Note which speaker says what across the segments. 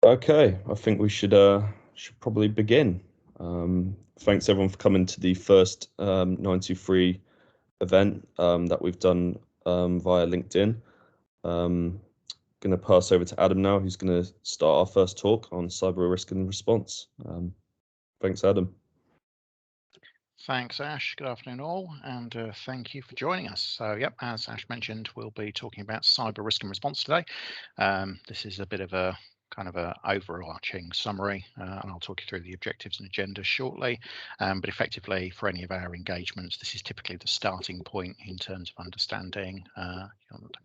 Speaker 1: Okay, I think we should probably begin. Thanks everyone for coming to the first 923 event that we've done via LinkedIn. Going to pass over to Adam now, who's going to start our first talk on cyber risk and response. Thanks, Adam.
Speaker 2: Thanks, Ash. Good afternoon, all, and thank you for joining us. So, yep, as Ash mentioned, we'll be talking about cyber risk and response today. This is a bit of a kind of a overarching summary, and I'll talk you through the objectives and agenda shortly. But effectively, for any of our engagements, this is typically the starting point in terms of understanding the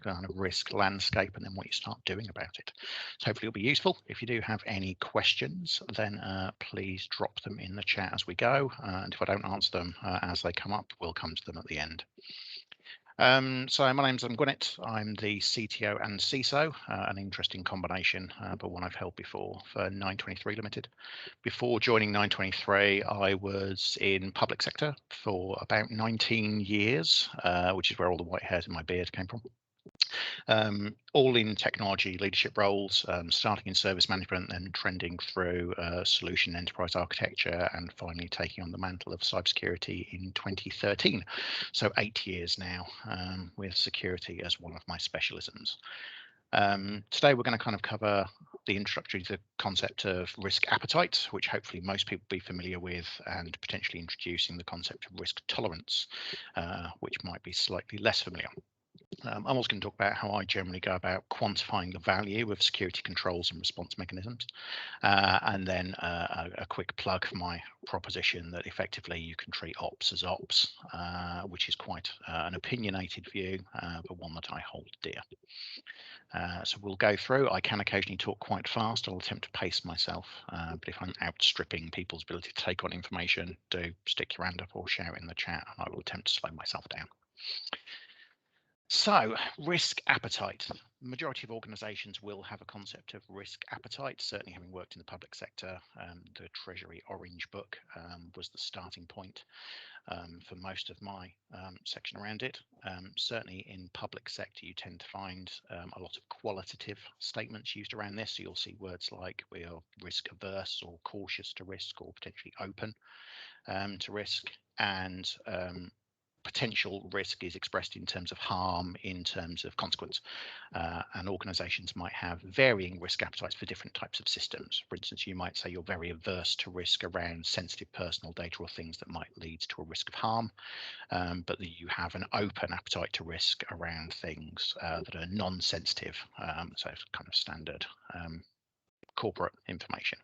Speaker 2: kind of risk landscape and then what you start doing about it. So hopefully it'll be useful. If you do have any questions, then please drop them in the chat as we go. And if I don't answer them as they come up, we'll come to them at the end. So my name's Gwinnett. I'm the CTO and CISO, an interesting combination, but one I've held before for 923 Limited. Before joining 923, I was in public sector for about 19 years, which is where all the white hairs in my beard came from. All in technology leadership roles, starting in service management, then trending through solution enterprise architecture, and finally taking on the mantle of cybersecurity in 2013. So 8 years now with security as one of my specialisms. Today we're going to kind of cover the introductory to the concept of risk appetite, which hopefully most people will be familiar with, and potentially introducing the concept of risk tolerance, which might be slightly less familiar. I'm also going to talk about how I generally go about quantifying the value of security controls and response mechanisms, and then a quick plug for my proposition that effectively you can treat ops as ops, which is quite an opinionated view, but one that I hold dear. So we'll go through. I can occasionally talk quite fast. I'll attempt to pace myself, but if I'm outstripping people's ability to take on information, do stick your hand up or share it in the chat, and I will attempt to slow myself down. So, risk appetite. The majority of organisations will have a concept of risk appetite. Certainly, having worked in the public sector, the Treasury Orange Book was the starting point for most of my section around it. Certainly, in public sector, you tend to find a lot of qualitative statements used around this. So you'll see words like we are risk averse or cautious to risk or potentially open to risk, and potential risk is expressed in terms of harm, in terms of consequence, and organisations might have varying risk appetites for different types of systems. For instance, you might say you're very averse to risk around sensitive personal data or things that might lead to a risk of harm, but that you have an open appetite to risk around things that are non-sensitive, so it's kind of standard corporate information.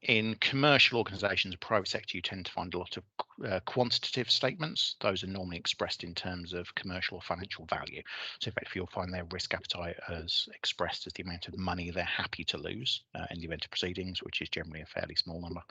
Speaker 2: In commercial organisations or private sector, you tend to find a lot of quantitative statements. Those are normally expressed in terms of commercial or financial value. So effectively, you'll find their risk appetite as expressed as the amount of money they're happy to lose in the event of proceedings, which is generally a fairly small number,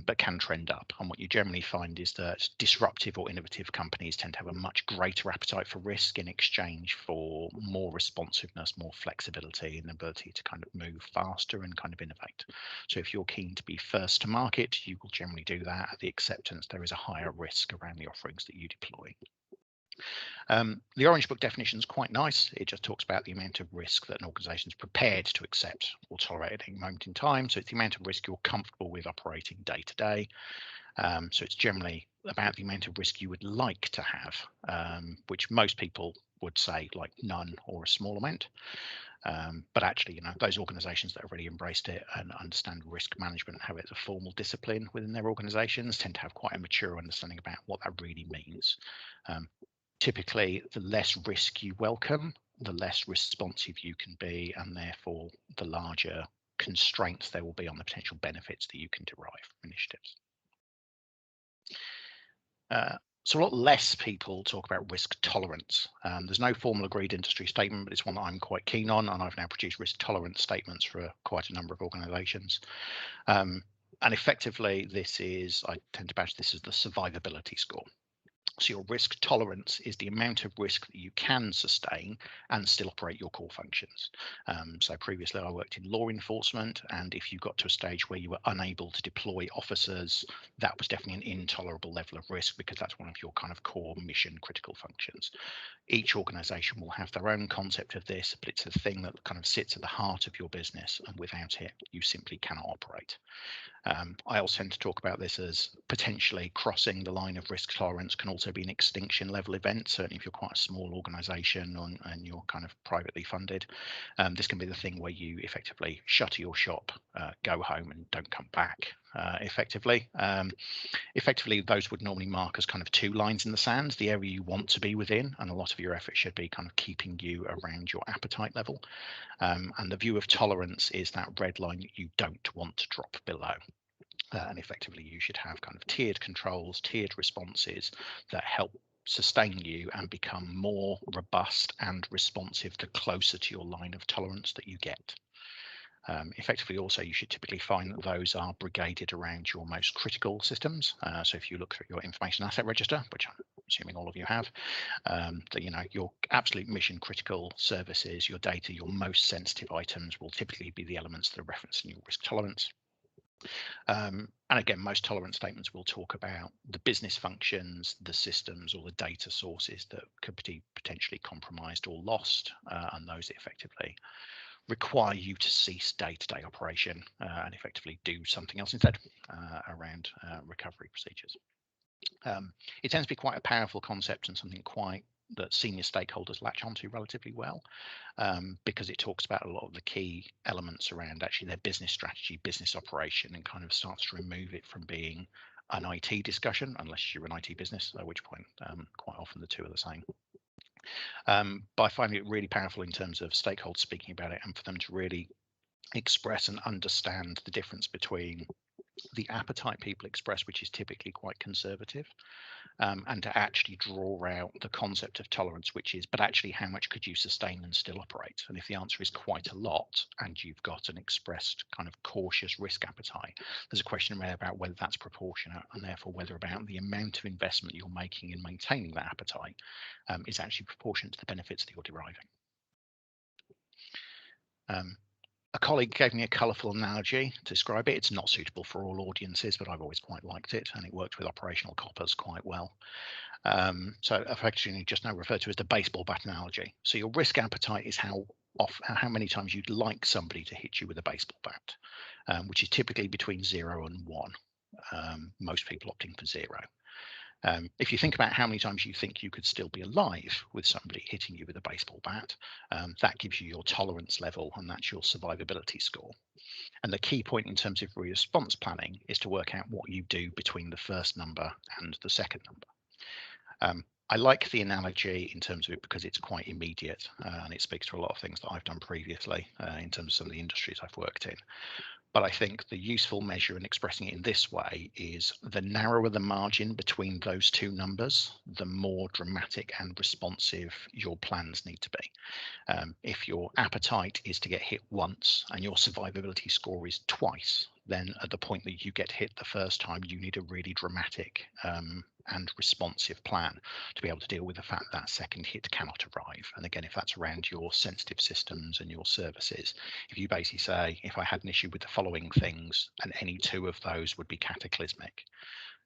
Speaker 2: but can trend up. And what you generally find is that disruptive or innovative companies tend to have a much greater appetite for risk in exchange for more responsiveness, more flexibility, and ability to kind of move faster and kind of innovate. So if you're keen to be first to market, you will generally do that at the acceptance there is a higher risk around the offerings that you deploy. The Orange Book definition is quite nice. It just talks about the amount of risk that an organisation is prepared to accept or tolerate at any moment in time. So it's the amount of risk you're comfortable with operating day to day. So it's generally about the amount of risk you would like to have, which most people would say like none or a small amount. But actually, those organisations that have really embraced it and understand risk management, have it as a formal discipline within their organisations, tend to have quite a mature understanding about what that really means. Typically, the less risk you welcome, the less responsive you can be, and therefore the larger constraints there will be on the potential benefits that you can derive from initiatives. So a lot less people talk about risk tolerance. There's no formal agreed industry statement, but it's one that I'm quite keen on, and I've now produced risk tolerance statements for quite a number of organisations. And effectively, I tend to badge this as the survivability score. So your risk tolerance is the amount of risk that you can sustain and still operate your core functions. So previously I worked in law enforcement, and if you got to a stage where you were unable to deploy officers, that was definitely an intolerable level of risk, because that's one of your kind of core mission critical functions. Each organization will have their own concept of this, but it's a thing that kind of sits at the heart of your business, and without it, you simply cannot operate. I also tend to talk about this as potentially crossing the line of risk tolerance can also be an extinction level event. Certainly, if you're quite a small organization and you're kind of privately funded, this can be the thing where you effectively shutter your shop, go home, and don't come back. Effectively, those would normally mark as kind of two lines in the sand, the area you want to be within, and a lot of your effort should be kind of keeping you around your appetite level. And the view of tolerance is that red line that you don't want to drop below. And effectively, you should have kind of tiered controls, tiered responses that help sustain you and become more robust and responsive the closer to your line of tolerance that you get. Effectively, also, you should typically find that those are brigaded around your most critical systems. So if you look through your information asset register, which I'm assuming all of you have, that your absolute mission critical services, your data, your most sensitive items will typically be the elements that are referenced in your risk tolerance. And again, most tolerance statements will talk about the business functions, the systems, or the data sources that could be potentially compromised or lost, and those that effectively require you to cease day-to-day operation and effectively do something else instead around recovery procedures. It tends to be quite a powerful concept and something quite that senior stakeholders latch onto relatively well, because it talks about a lot of the key elements around actually their business strategy, business operation, and kind of starts to remove it from being an IT discussion, unless you're an IT business, at which point quite often the two are the same. But I find it really powerful in terms of stakeholders speaking about it, and for them to really express and understand the difference between the appetite people express, which is typically quite conservative, and to actually draw out the concept of tolerance, which is, but actually, how much could you sustain and still operate? And if the answer is quite a lot, and you've got an expressed kind of cautious risk appetite, there's a question about whether that's proportionate, and therefore whether about the amount of investment you're making in maintaining that appetite is actually proportionate to the benefits that you're deriving. A colleague gave me a colourful analogy to describe it. It's not suitable for all audiences, but I've always quite liked it, and it worked with operational coppers quite well. So effectively, just now referred to as the baseball bat analogy. So your risk appetite is how many times you'd like somebody to hit you with a baseball bat, which is typically between 0 and 1. Most people opting for 0. If you think about how many times you think you could still be alive with somebody hitting you with a baseball bat, that gives you your tolerance level, and that's your survivability score. And the key point in terms of response planning is to work out what you do between the first number and the second number. I like the analogy in terms of it because it's quite immediate, and it speaks to a lot of things that I've done previously in terms of some of the industries I've worked in. But I think the useful measure in expressing it in this way is the narrower the margin between those two numbers, the more dramatic and responsive your plans need to be. If your appetite is to get hit once and your survivability score is twice, then at the point that you get hit the first time, you need a really dramatic and responsive plan to be able to deal with the fact that second hit cannot arrive. And again, if that's around your sensitive systems and your services, if you basically say, if I had an issue with the following things and any two of those would be cataclysmic,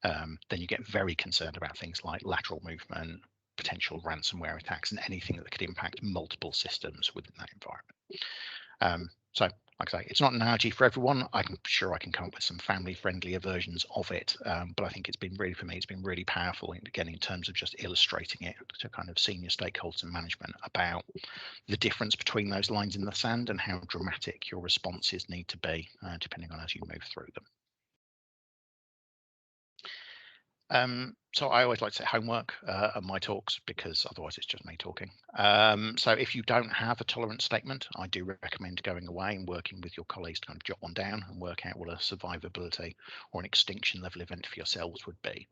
Speaker 2: then you get very concerned about things like lateral movement, potential ransomware attacks, and anything that could impact multiple systems within that environment. So like I say, it's not an analogy for everyone. I'm sure I can come up with some family friendlier versions of it, but I think it's been really, for me, it's been really powerful again in terms of just illustrating it to kind of senior stakeholders and management about the difference between those lines in the sand and how dramatic your responses need to be depending on as you move through them. So I always like to say homework at my talks, because otherwise it's just me talking. So if you don't have a tolerance statement, I do recommend going away and working with your colleagues to kind of jot one down and work out what a survivability or an extinction level event for yourselves would be.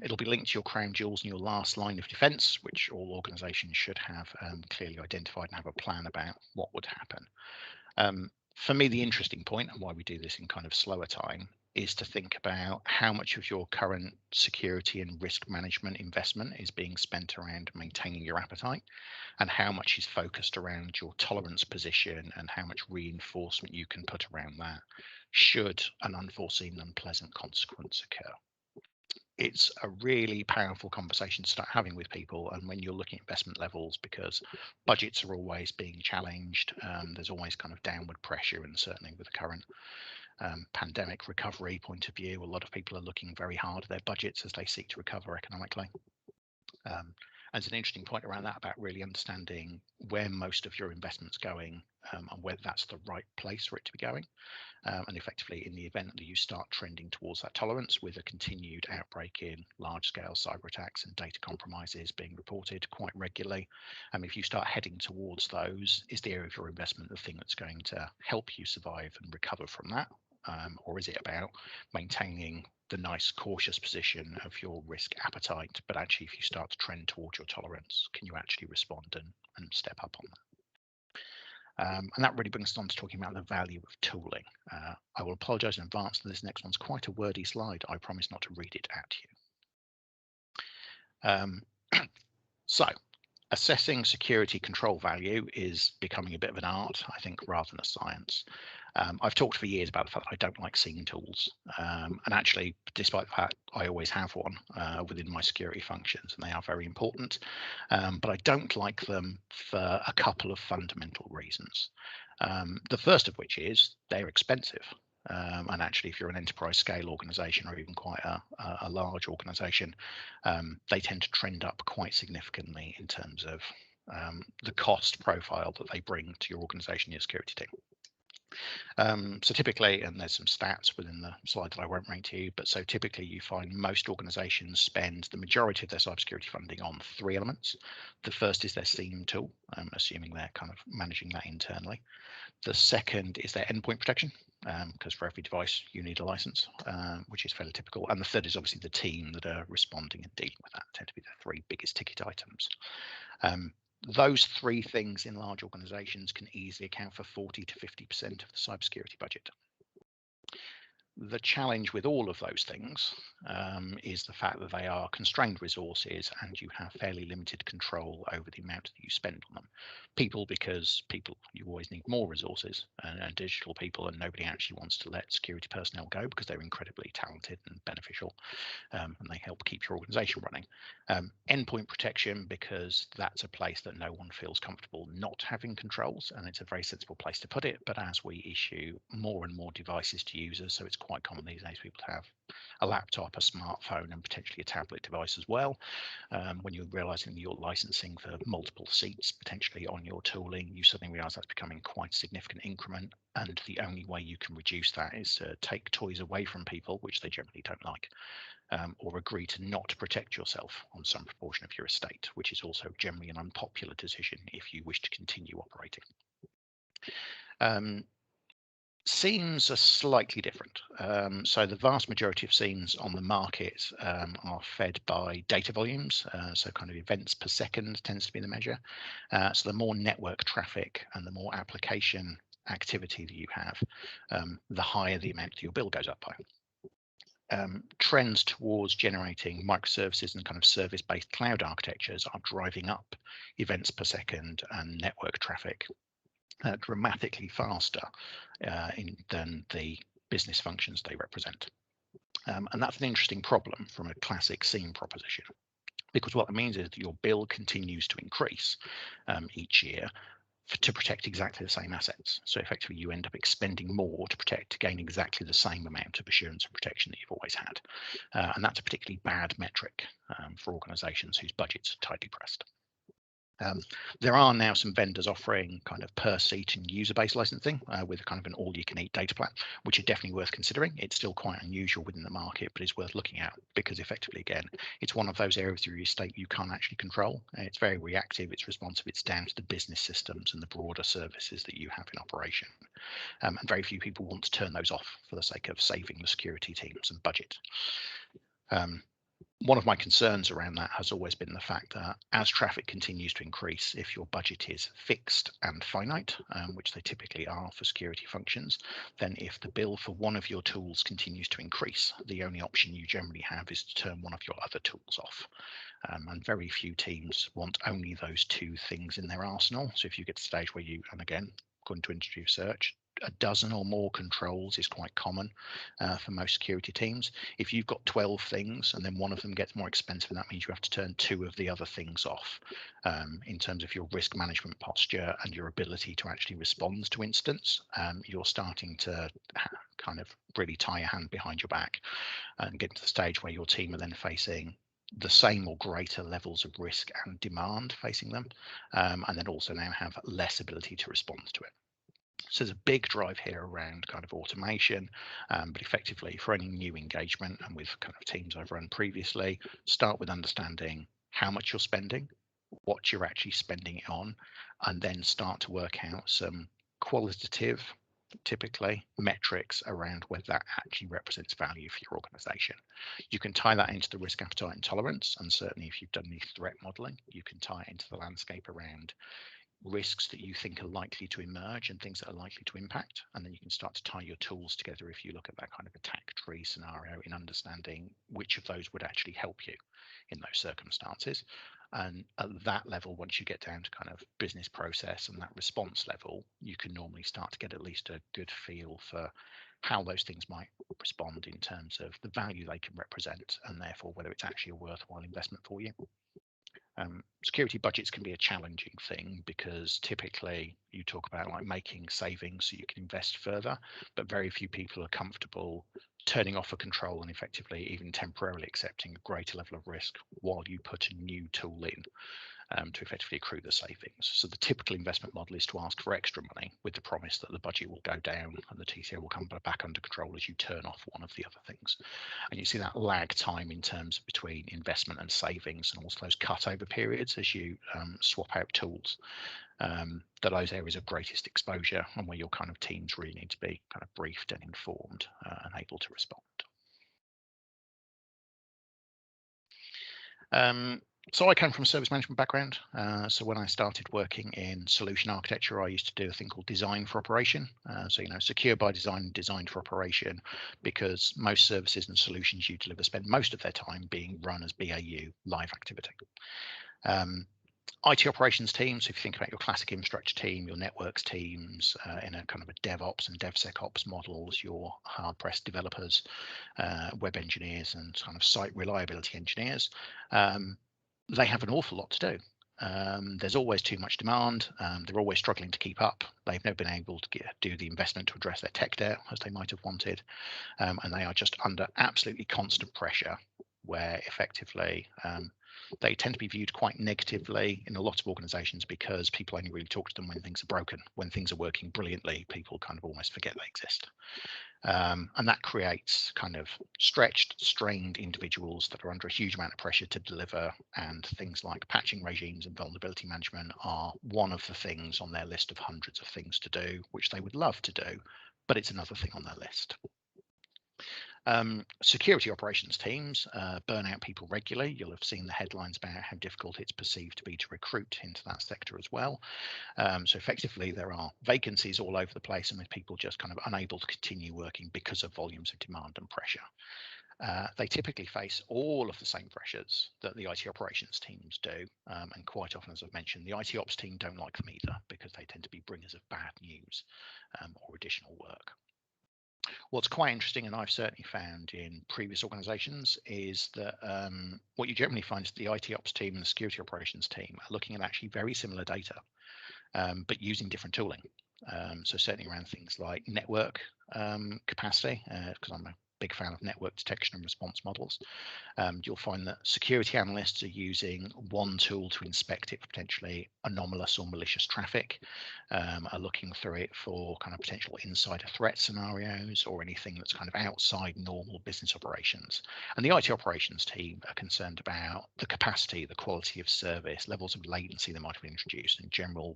Speaker 2: It'll be linked to your crown jewels and your last line of defence, which all organisations should have clearly identified and have a plan about what would happen. For me, the interesting point, and why we do this in kind of slower time, is to think about how much of your current security and risk management investment is being spent around maintaining your appetite, and how much is focused around your tolerance position and how much reinforcement you can put around that should an unforeseen unpleasant consequence occur. It's a really powerful conversation to start having with people, and when you're looking at investment levels, because budgets are always being challenged, there's always kind of downward pressure, and certainly with the current pandemic recovery point of view, a lot of people are looking very hard at their budgets as they seek to recover economically. And there's an interesting point around that about really understanding where most of your investment's going, and whether that's the right place for it to be going. And effectively, in the event that you start trending towards that tolerance with a continued outbreak in large-scale cyber attacks and data compromises being reported quite regularly, if you start heading towards those, is the area of your investment the thing that's going to help you survive and recover from that? Or is it about maintaining the nice cautious position of your risk appetite, but actually if you start to trend towards your tolerance, can you actually respond and step up on that? And that really brings us on to talking about the value of tooling. I will apologise in advance that this next one's quite a wordy slide. I promise not to read it at you. So assessing security control value is becoming a bit of an art, I think, rather than a science. I've talked for years about the fact that I don't like seeing tools, and actually, despite the fact I always have one within my security functions, and they are very important, but I don't like them for a couple of fundamental reasons. The first of which is they're expensive. And actually, if you're an enterprise scale organization or even quite a large organization, they tend to trend up quite significantly in terms of the cost profile that they bring to your organization, your security team. So typically, and there's some stats within the slide that I won't bring to you, but so typically you find most organizations spend the majority of their cybersecurity funding on three elements. The first is their SIEM tool, assuming they're kind of managing that internally. The second is their endpoint protection, because for every device you need a license, which is fairly typical. And the third is obviously the team that are responding and dealing with that, tend to be the three biggest ticket items. Those three things in large organizations can easily account for 40 to 50% of the cybersecurity budget. The challenge with all of those things is the fact that they are constrained resources and you have fairly limited control over the amount that you spend on them. People, because people, you always need more resources, and digital people, and nobody actually wants to let security personnel go because they're incredibly talented and beneficial, and they help keep your organization running. Endpoint protection, because that's a place that no one feels comfortable not having controls, and it's a very sensible place to put it. But as we issue more and more devices to users, so it's quite common these days people to have a laptop, a smartphone, and potentially a tablet device as well. When you're realizing you're licensing for multiple seats potentially on your tooling, you suddenly realize that's becoming quite a significant increment, and the only way you can reduce that is to take toys away from people, which they generally don't like, or agree to not protect yourself on some proportion of your estate, which is also generally an unpopular decision if you wish to continue operating. SIEMs are slightly different. So the vast majority of SIEMs on the market are fed by data volumes. So kind of events per second tends to be the measure. So the more network traffic and the more application activity that you have, the higher the amount that your bill goes up by. Trends towards generating microservices and kind of service-based cloud architectures are driving up events per second and network traffic dramatically faster than the business functions they represent. And that's an interesting problem from a classic SIEM proposition, because what that means is that your bill continues to increase each year to protect exactly the same assets. So effectively you end up expending more to gain exactly the same amount of assurance and protection that you've always had. And that's a particularly bad metric for organizations whose budgets are tightly pressed. There are now some vendors offering kind of per seat and user-based licensing with kind of an all-you-can-eat data plan, which are definitely worth considering. It's still quite unusual within the market, but it's worth looking at because effectively, again, it's one of those areas of your estate you can't actually control. It's very reactive, it's responsive, it's down to the business systems and the broader services that you have in operation. And very few people want to turn those off for the sake of saving the security teams and budget. One of my concerns around that has always been the fact that as traffic continues to increase, if your budget is fixed and finite, which they typically are for security functions, then if the bill for one of your tools continues to increase, the only option you generally have is to turn one of your other tools off. And very few teams want only those two things in their arsenal. So if you get to the stage where you, and again, according to industry research, a dozen or more controls is quite common for most security teams. If you've got 12 things and then one of them gets more expensive, and that means you have to turn two of the other things off in terms of your risk management posture and your ability to actually respond to incidents, you're starting to kind of really tie your hand behind your back and get to the stage where your team are then facing the same or greater levels of risk and demand facing them, and then also now have less ability to respond to it. So there's a big drive here around kind of automation, but effectively for any new engagement, and with kind of teams I've run previously, start with understanding how much you're spending, what you're actually spending it on, and then start to work out some qualitative, typically metrics around whether that actually represents value for your organization. You can tie that into the risk appetite and tolerance, and certainly if you've done the threat modeling, you can tie it into the landscape around risks that you think are likely to emerge and things that are likely to impact, and then you can start to tie your tools together if you look at that kind of attack tree scenario in understanding which of those would actually help you in those circumstances. And at that level, once you get down to kind of business process and that response level, you can normally start to get at least a good feel for how those things might respond in terms of the value they can represent, and therefore whether it's actually a worthwhile investment for you. Security budgets can be a challenging thing because typically you talk about like making savings so you can invest further, but very few people are comfortable turning off a control and effectively even temporarily accepting a greater level of risk while you put a new tool in to effectively accrue the savings. So the typical investment model is to ask for extra money with the promise that the budget will go down and the TCO will come back under control as you turn off one of the other things. And you see that lag time in terms between investment and savings, and also those cutover periods as you swap out tools. That those areas of greatest exposure and where your kind of teams really need to be kind of briefed and informed and able to respond. So I come from a service management background. So when I started working in solution architecture, I used to do a thing called design for operation. So, secure by design, designed for operation, because most services and solutions you deliver spend most of their time being run as BAU live activity. IT operations teams, so if you think about your classic infrastructure team, your networks teams, in a kind of a DevOps and DevSecOps models, your hard-pressed developers, web engineers, and kind of site reliability engineers, they have an awful lot to do. There's always too much demand. They're always struggling to keep up. They've never been able to do the investment to address their tech debt as they might have wanted, and they are just under absolutely constant pressure, where effectively they tend to be viewed quite negatively in a lot of organizations because people only really talk to them when things are broken. When things are working brilliantly, people kind of almost forget they exist. And that creates kind of stretched, strained individuals that are under a huge amount of pressure to deliver, and things like patching regimes and vulnerability management are one of the things on their list of hundreds of things to do, which they would love to do, but it's another thing on their list. Security operations teams burn out people regularly. You'll have seen the headlines about how difficult it's perceived to be to recruit into that sector as well. So effectively, there are vacancies all over the place, and with people just kind of unable to continue working because of volumes of demand and pressure. They typically face all of the same pressures that the IT operations teams do, and quite often, as I've mentioned, the IT ops team don't like them either because they tend to be bringers of bad news or additional work. What's quite interesting, and I've certainly found in previous organizations, is that what you generally find is the IT ops team and the security operations team are looking at actually very similar data, but using different tooling. So certainly around things like network capacity, because I'm a big fan of network detection and response models. You'll find that security analysts are using one tool to inspect it for potentially anomalous or malicious traffic, are looking through it for kind of potential insider threat scenarios or anything that's kind of outside normal business operations. And the IT operations team are concerned about the capacity, the quality of service, levels of latency that might have been introduced, and general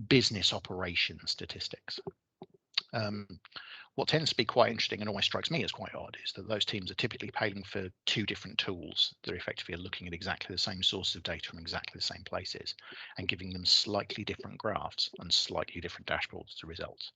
Speaker 2: business operation statistics. what tends to be quite interesting and always strikes me as quite odd is that those teams are typically paying for two different tools that are effectively looking at exactly the same sources of data from exactly the same places and giving them slightly different graphs and slightly different dashboards as a result.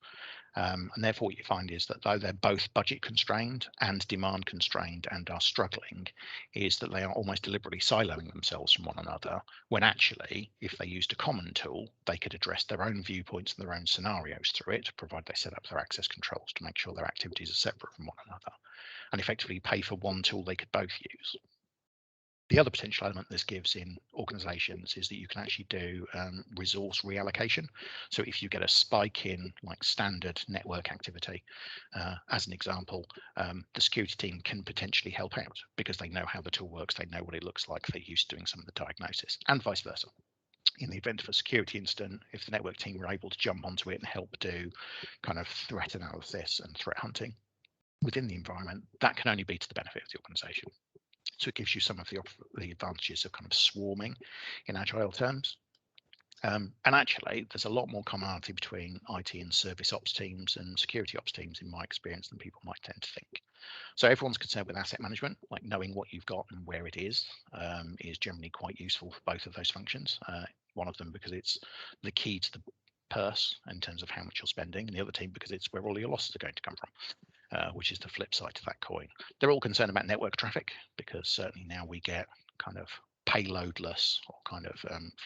Speaker 2: And therefore what you find is that though they're both budget constrained and demand constrained and are struggling, is that they are almost deliberately siloing themselves from one another, when actually, if they used a common tool, they could address their own viewpoints and their own scenarios through it, provided they set up their access controls to make sure their activities are separate from one another, and effectively pay for one tool they could both use. The other potential element this gives in organizations is that you can actually do resource reallocation. So if you get a spike in like standard network activity, as an example, the security team can potentially help out because they know how the tool works, they know what it looks like, they're used to doing some of the diagnosis, and vice versa. In the event of a security incident, if the network team were able to jump onto it and help do kind of threat analysis and threat hunting within the environment, that can only be to the benefit of the organization. So it gives you some of the advantages of kind of swarming in agile terms. And actually, there's a lot more commonality between IT and service ops teams and security ops teams, in my experience, than people might tend to think. So everyone's concerned with asset management, like knowing what you've got and where it is generally quite useful for both of those functions. One of them because it's the key to the purse in terms of how much you're spending, and the other team because it's where all your losses are going to come from. Which is the flip side to that coin. They're all concerned about network traffic because certainly now we get kind of payloadless or kind of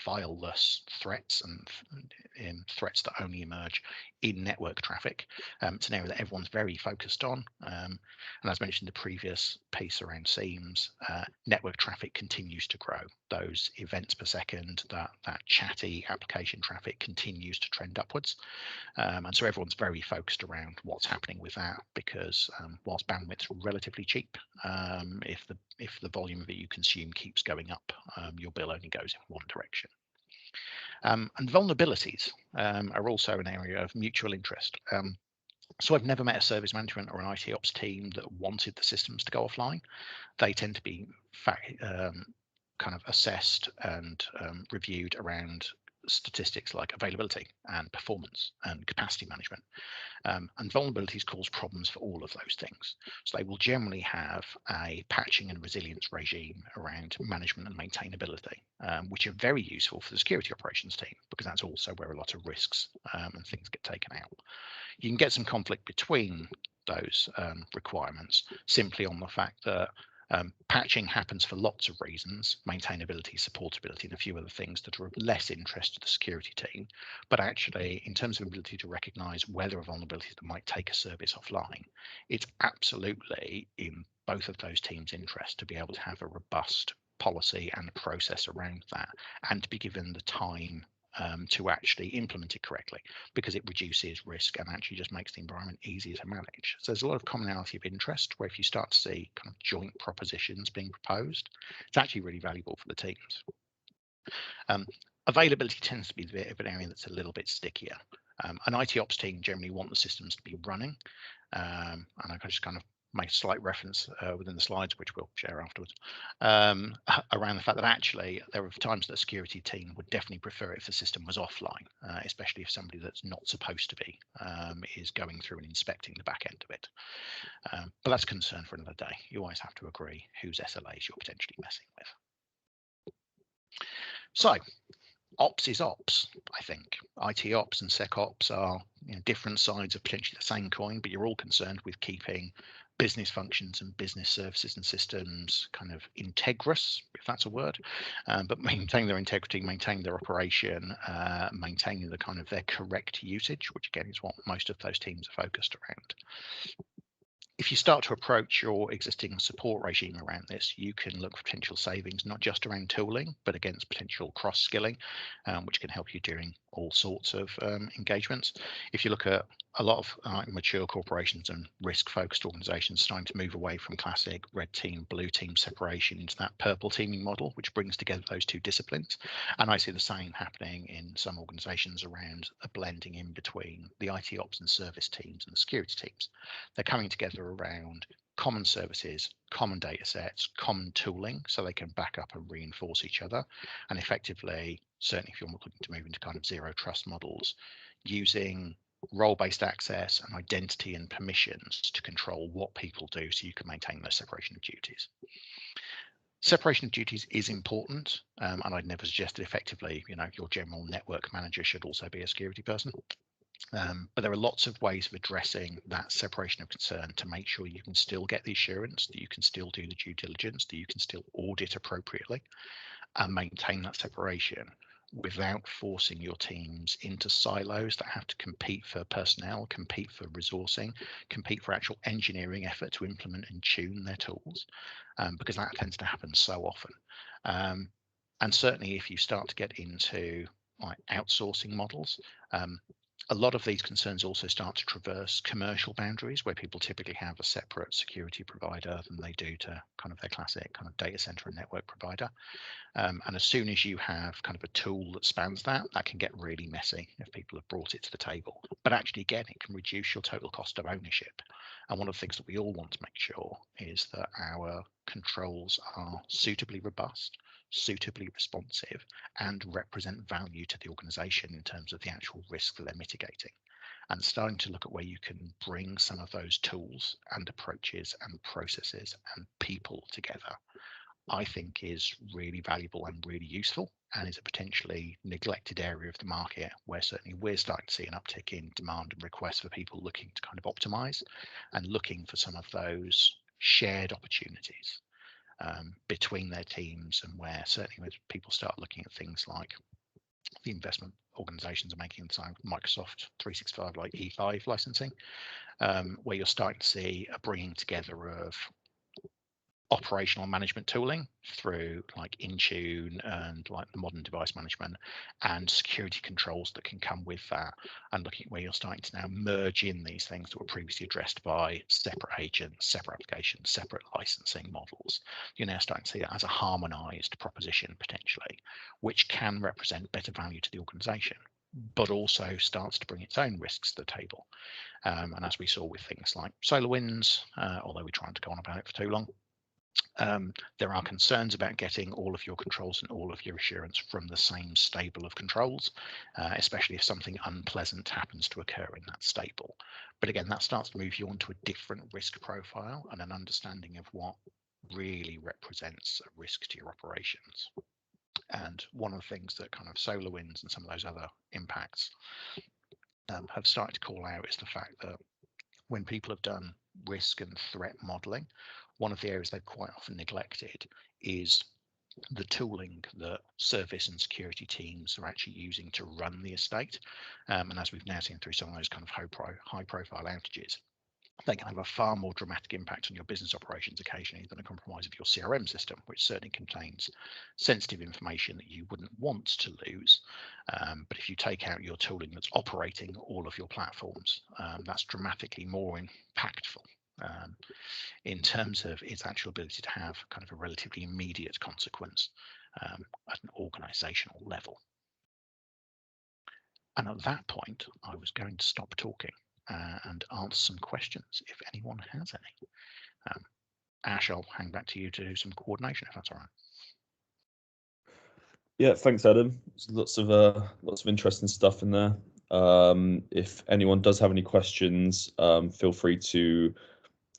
Speaker 2: fileless threats and threats that only emerge in network traffic. It's an area that everyone's very focused on. And as mentioned in the previous piece around seams, network traffic continues to grow. Those events per second, that chatty application traffic continues to trend upwards. And so everyone's very focused around what's happening with that because whilst bandwidth's relatively cheap, if the volume of it you consume keeps going up, your bill only goes in one direction. And vulnerabilities are also an area of mutual interest. So I've never met a service management or an IT ops team that wanted the systems to go offline. They tend to be kind of assessed and reviewed around statistics like availability and performance and capacity management. And vulnerabilities cause problems for all of those things. So they will generally have a patching and resilience regime around management and maintainability, which are very useful for the security operations team because that's also where a lot of risks and things get taken out. You can get some conflict between those requirements simply on the fact that patching happens for lots of reasons, maintainability, supportability, and a few other things that are of less interest to the security team. But actually, in terms of ability to recognize whether a vulnerability that might take a service offline, it's absolutely in both of those teams' interest to be able to have a robust policy and process around that and to be given the time to actually implement it correctly because it reduces risk and actually just makes the environment easier to manage. So there's a lot of commonality of interest where if you start to see kind of joint propositions being proposed, it's actually really valuable for the teams. Availability tends to be a bit of an area that's a little bit stickier. An IT ops team generally want the systems to be running. And I can just kind of make a slight reference within the slides, which we'll share afterwards, around the fact that actually there are times that a security team would definitely prefer it if the system was offline, especially if somebody that's not supposed to be is going through and inspecting the back end of it. But that's a concern for another day. You always have to agree whose SLAs you're potentially messing with. So ops is ops, I think. IT ops and SecOps are different sides of potentially the same coin, but you're all concerned with keeping business functions and business services and systems kind of integrous, if that's a word, but maintaining their integrity, maintaining their operation, maintaining the kind of their correct usage, which again is what most of those teams are focused around. If you start to approach your existing support regime around this, you can look for potential savings, not just around tooling, but against potential cross-skilling, which can help you during all sorts of engagements. If you look at a lot of mature corporations and risk-focused organizations starting to move away from classic red team, blue team separation into that purple teaming model, which brings together those two disciplines. And I see the same happening in some organizations around a blending in between the IT ops and service teams and the security teams. They're coming together around common services, common data sets, common tooling, so they can back up and reinforce each other. And effectively, certainly if you're looking to move into kind of zero trust models, using role-based access and identity and permissions to control what people do so you can maintain those separation of duties. Separation of duties is important, and I'd never suggested effectively, your general network manager should also be a security person. But there are lots of ways of addressing that separation of concern to make sure you can still get the assurance, that you can still do the due diligence, that you can still audit appropriately and maintain that separation without forcing your teams into silos that have to compete for personnel, compete for resourcing, compete for actual engineering effort to implement and tune their tools, because that tends to happen so often. And certainly if you start to get into like outsourcing models, a lot of these concerns also start to traverse commercial boundaries where people typically have a separate security provider than they do to kind of their classic kind of data center and network provider. And as soon as you have kind of a tool that spans that, that can get really messy if people have brought it to the table. But actually, again, it can reduce your total cost of ownership. And one of the things that we all want to make sure is that our controls are suitably robust, suitably responsive, and represent value to the organization in terms of the actual risk that they're mitigating. And starting to look at where you can bring some of those tools and approaches and processes and people together, I think is really valuable and really useful, and is a potentially neglected area of the market where certainly we're starting to see an uptick in demand and requests for people looking to kind of optimize and looking for some of those shared opportunities between their teams, and where certainly when people start looking at things like the investment organizations are making inside Microsoft 365 like E5 licensing, where you're starting to see a bringing together of operational management tooling through like Intune and like the modern device management and security controls that can come with that, and looking at where you're starting to now merge in these things that were previously addressed by separate agents, separate applications, separate licensing models. You're now starting to see that as a harmonized proposition potentially, which can represent better value to the organization, but also starts to bring its own risks to the table. And as we saw with things like SolarWinds, although we tried to go on about it for too long, there are concerns about getting all of your controls and all of your assurance from the same stable of controls, especially if something unpleasant happens to occur in that stable. But again, that starts to move you onto a different risk profile and an understanding of what really represents a risk to your operations. And one of the things that kind of SolarWinds and some of those other impacts have started to call out is the fact that when people have done risk and threat modeling, one of the areas they've quite often neglected is the tooling that service and security teams are actually using to run the estate. And as we've now seen through some of those kind of high profile outages, they can have a far more dramatic impact on your business operations occasionally than a compromise of your CRM system, which certainly contains sensitive information that you wouldn't want to lose. But if you take out your tooling that's operating all of your platforms, that's dramatically more impactful in terms of its actual ability to have kind of a relatively immediate consequence at an organizational level. And at that point, I was going to stop talking and answer some questions if anyone has any. Ash, I'll hang back to you to do some coordination if that's all right.
Speaker 1: Yeah, thanks, Adam. There's lots of interesting stuff in there. If anyone does have any questions, feel free to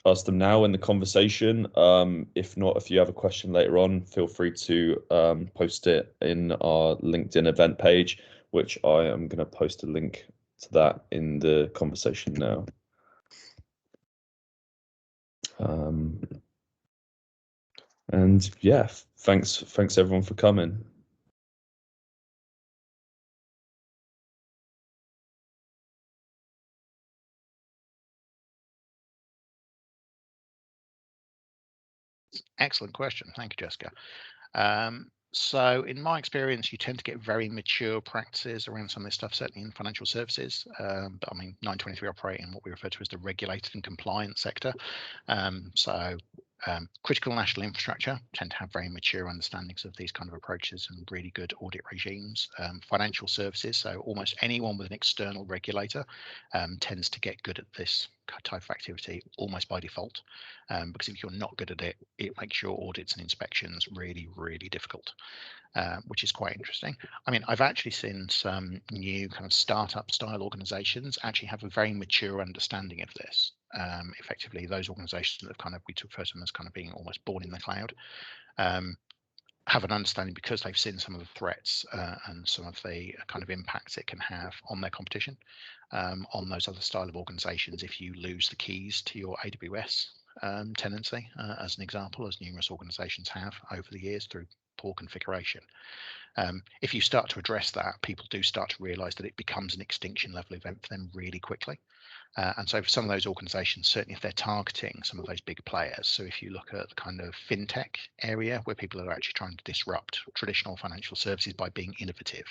Speaker 1: ask them now in the conversation. If not, if you have a question later on, feel free to post it in our LinkedIn event page, which I am going to post a link to that in the conversation now. And yeah, thanks everyone for coming.
Speaker 2: Excellent question. Thank you, Jessica. So in my experience, you tend to get very mature practices around some of this stuff, certainly in financial services. But I mean, 923 operate in what we refer to as the regulated and compliant sector. So Critical national infrastructure tend to have very mature understandings of these kind of approaches and really good audit regimes. Financial services, so almost anyone with an external regulator tends to get good at this type of activity almost by default, because if you're not good at it, it makes your audits and inspections really, really difficult. Which is quite interesting. I mean, I've actually seen some new kind of startup style organizations actually have a very mature understanding of this. Effectively, those organizations that have kind of, we took first them as kind of being almost born in the cloud, have an understanding because they've seen some of the threats and some of the kind of impacts it can have on their competition, on those other style of organizations. If you lose the keys to your AWS tenancy, as an example, as numerous organizations have over the years through poor configuration. If you start to address that, people do start to realize that it becomes an extinction level event for them really quickly. And so for some of those organizations, certainly if they're targeting some of those big players, so if you look at the kind of fintech area where people are actually trying to disrupt traditional financial services by being innovative,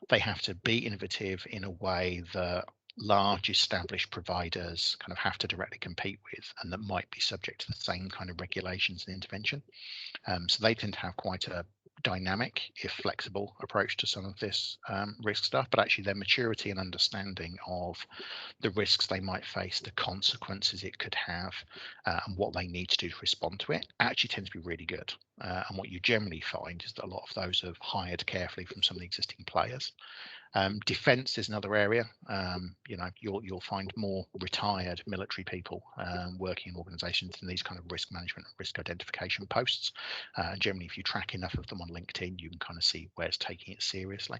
Speaker 2: they have to be innovative in a way that large established providers kind of have to directly compete with, and that might be subject to the same kind of regulations and intervention. So they tend to have quite a dynamic, if flexible, approach to some of this risk stuff, but actually their maturity and understanding of the risks they might face, the consequences it could have, and what they need to do to respond to it actually tends to be really good. And what you generally find is that a lot of those have hired carefully from some of the existing players. Defense is another area. You know, you'll find more retired military people working in organizations in these kind of risk management and risk identification posts. Generally, if you track enough of them on LinkedIn, you can kind of see where it's taking it seriously.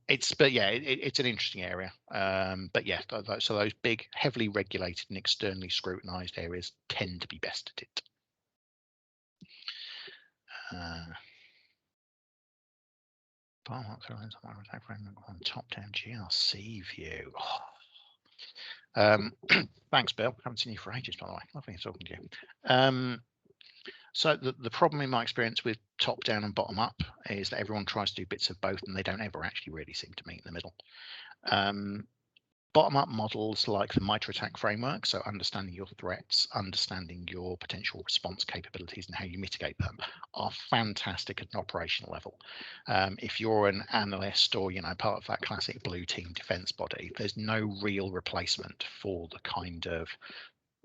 Speaker 2: It's an interesting area. But yeah, so those big, heavily regulated and externally scrutinized areas tend to be best at it. On top-down GRC view. Thanks, Bill. Haven't seen you for ages, by the way. Lovely talking to you. So the problem in my experience with top-down and bottom-up is that everyone tries to do bits of both, and they don't ever actually really seem to meet in the middle. Bottom-up models like the MITRE ATT&CK framework, so understanding your threats, understanding your potential response capabilities and how you mitigate them, are fantastic at an operational level. If you're an analyst or part of that classic blue team defense body, there's no real replacement for the kind of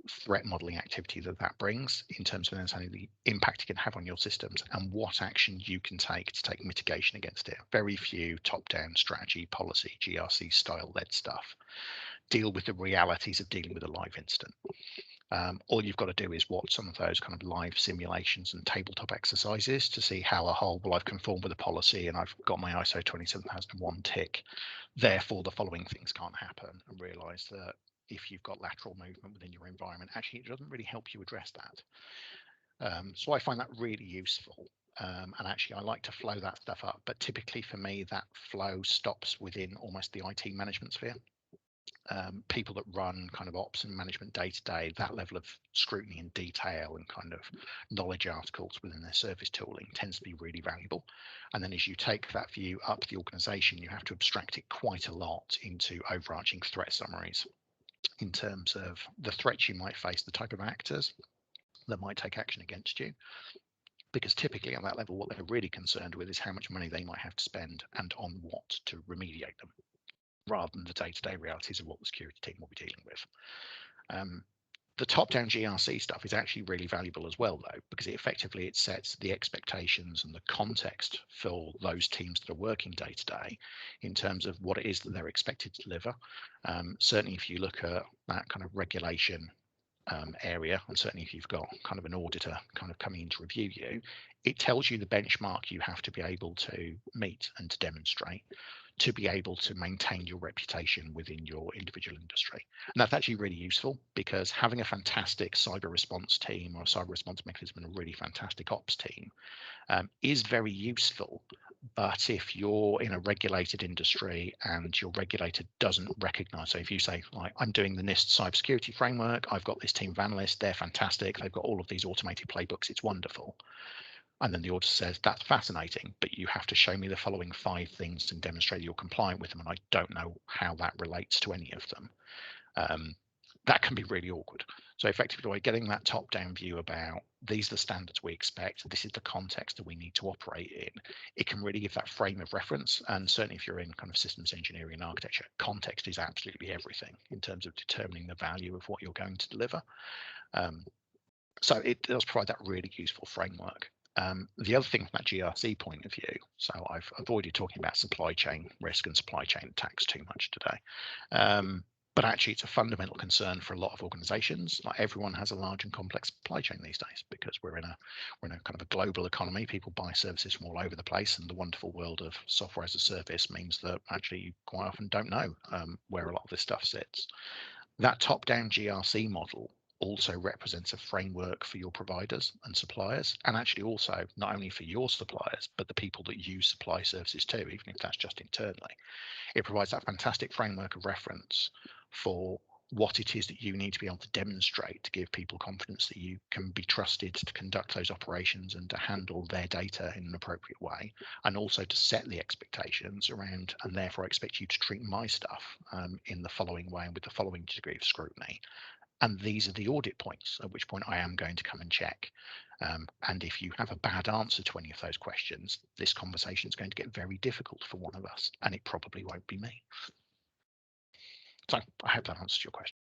Speaker 2: threat modeling activity that brings in terms of understanding the impact it can have on your systems and what action you can take to take mitigation against it. Very few top-down strategy, policy, GRC style led stuff deal with the realities of dealing with a live incident. All you've got to do is watch some of those kind of live simulations and tabletop exercises to see how I've conformed with a policy and I've got my ISO 27001 tick. Therefore, the following things can't happen, and realize that if you've got lateral movement within your environment, actually it doesn't really help you address that. So I find that really useful. And actually I like to flow that stuff up, but typically for me that flow stops within almost the IT management sphere. People that run kind of ops and management day to day, that level of scrutiny and detail and kind of knowledge articles within their service tooling tends to be really valuable. And then as you take that view up the organization, you have to abstract it quite a lot into overarching threat summaries in terms of the threats you might face, the type of actors that might take action against you. Because typically on that level, what they're really concerned with is how much money they might have to spend and on what to remediate them, rather than the day-to-day realities of what the security team will be dealing with. The top-down GRC stuff is actually really valuable as well, though, because it sets the expectations and the context for those teams that are working day-to-day in terms of what it is that they're expected to deliver. Certainly, if you look at that kind of regulation area, and certainly if you've got kind of an auditor kind of coming in to review you, it tells you the benchmark you have to be able to meet and to demonstrate to be able to maintain your reputation within your individual industry. And that's actually really useful, because having a fantastic cyber response team or a cyber response mechanism and a really fantastic ops team is very useful. But if you're in a regulated industry and your regulator doesn't recognize, so if you say, like, I'm doing the NIST cybersecurity framework, I've got this team of analysts, they're fantastic, they've got all of these automated playbooks, it's wonderful. And then the auditor says, that's fascinating, but you have to show me the following 5 things and demonstrate you're compliant with them. And I don't know how that relates to any of them. that can be really awkward. So effectively, by getting that top-down view about these are the standards we expect, this is the context that we need to operate in, it can really give that frame of reference. And certainly if you're in kind of systems engineering and architecture, context is absolutely everything in terms of determining the value of what you're going to deliver. So it does provide that really useful framework. The other thing from that GRC point of view, so I've avoided talking about supply chain risk and supply chain attacks too much today. But actually, it's a fundamental concern for a lot of organizations. Like, everyone has a large and complex supply chain these days because we're in a kind of a global economy. People buy services from all over the place, and the wonderful world of software as a service means that actually you quite often don't know where a lot of this stuff sits. That top-down GRC model also represents a framework for your providers and suppliers, and actually also not only for your suppliers, but the people that you supply services to, even if that's just internally. It provides that fantastic framework of reference for what it is that you need to be able to demonstrate to give people confidence that you can be trusted to conduct those operations and to handle their data in an appropriate way, and also to set the expectations around, and therefore I expect you to treat my stuff in the following way and with the following degree of scrutiny. And these are the audit points, at which point I am going to come and check. And if you have a bad answer to any of those questions, this conversation is going to get very difficult for one of us, and it probably won't be me. So I hope that answers your question.